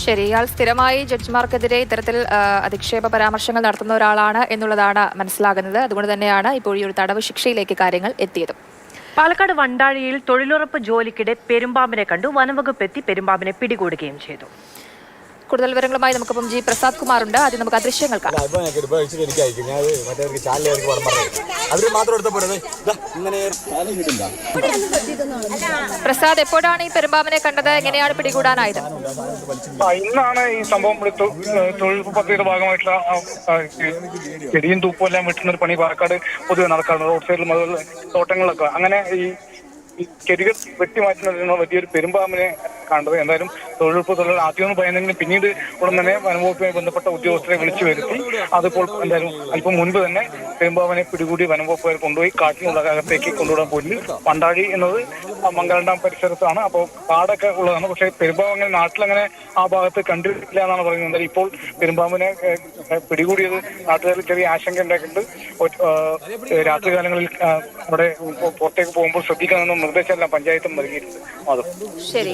ശരി, ഇയാൾ സ്ഥിരമായി ജഡ്ജിമാർക്കെതിരെ ഇത്തരത്തിൽ അധിക്ഷേപ പരാമർശങ്ങൾ നടത്തുന്ന ഒരാളാണ് എന്നുള്ളതാണ് മനസ്സിലാകുന്നത്. അതുകൊണ്ട് തന്നെയാണ് ഇപ്പോൾ ഈ ഒരു തടവ് ശിക്ഷയിലേക്ക് കാര്യങ്ങൾ എത്തിയത്. പാലക്കാട് വണ്ടാഴിയിൽ തൊഴിലുറപ്പ് ജോലിക്കിടെ പെരുമ്പാമ്പിനെ കണ്ടു. വനംവകുപ്പ് എത്തി പെരുമ്പാമ്പിനെ പിടികൂടുകയും ചെയ്തു. കൂടുതൽ വിവരങ്ങളുമായി നമുക്കിപ്പം ജി പ്രസാദ് കുമാർ ഉണ്ട്. ആദ്യം നമുക്ക് ദൃശ്യങ്ങൾ കാണാം. പ്രസാദ്, എപ്പോഴാണ് ഈ പെരുമ്പാമ്പിനെ കണ്ടത്? എങ്ങനെയാണ് പിടികൂടാനായത്? ഇന്നാണ് ഈ സംഭവം. തൊഴിലുറപ്പ് പദ്ധതിയുടെ ഭാഗമായിട്ടുള്ള ചെടിയും തൂപ്പും എല്ലാം വെട്ടുന്ന ഒരു പണി പാലക്കാട് പൊതുവെ നടക്കാറുണ്ട്. റോഡ് സൈഡിലും അതുപോലെ തോട്ടങ്ങളിലൊക്കെ. അങ്ങനെ ഈ ചെടികൾ വെട്ടിമാറ്റുന്നതിനുള്ള വലിയൊരു പെരുമ്പാമ്പിനെ കണ്ടത്. എന്തായാലും തൊഴിലുറപ്പ് തൊഴിലാളി ആദ്യമൊന്നും ഭയന്നെങ്കിലും പിന്നീട് ഉടൻ തന്നെ വനംവകുപ്പുമായി ബന്ധപ്പെട്ട ഉദ്യോഗസ്ഥരെ വിളിച്ചു വരുത്തി. അതിപ്പോൾ എന്തായാലും അല്പം മുൻപ് തന്നെ പെരുമ്പാമ്പിനെ പിടികൂടി വനംവകുപ്പുകാർ കൊണ്ടുപോയി കാട്ടിനുള്ള അകത്തേക്ക് കൊണ്ടുവിടാൻ പോയി. വണ്ടാഴി എന്നത് മംഗലം പരിസരത്താണ്. അപ്പോൾ കാടൊക്കെ ഉള്ളതാണ്. പക്ഷേ പെരുമ്പാമ്പ് അങ്ങനെ നാട്ടിലങ്ങനെ ആ ഭാഗത്ത് കണ്ടിട്ടില്ല എന്നാണ് പറയുന്നത്. എന്തായാലും ഇപ്പോൾ പെരുമ്പാമ്പിനെ പിടികൂടിയത് നാട്ടുകാരിൽ ചെറിയ ആശങ്ക ഉണ്ടാക്കിയിട്ടുണ്ട്. രാത്രികാലങ്ങളിൽ അവിടെ പുറത്തേക്ക് പോകുമ്പോൾ ശ്രദ്ധിക്കണമെന്ന നിർദ്ദേശമെല്ലാം പഞ്ചായത്തും നൽകിയിട്ടുണ്ട്. ശരി.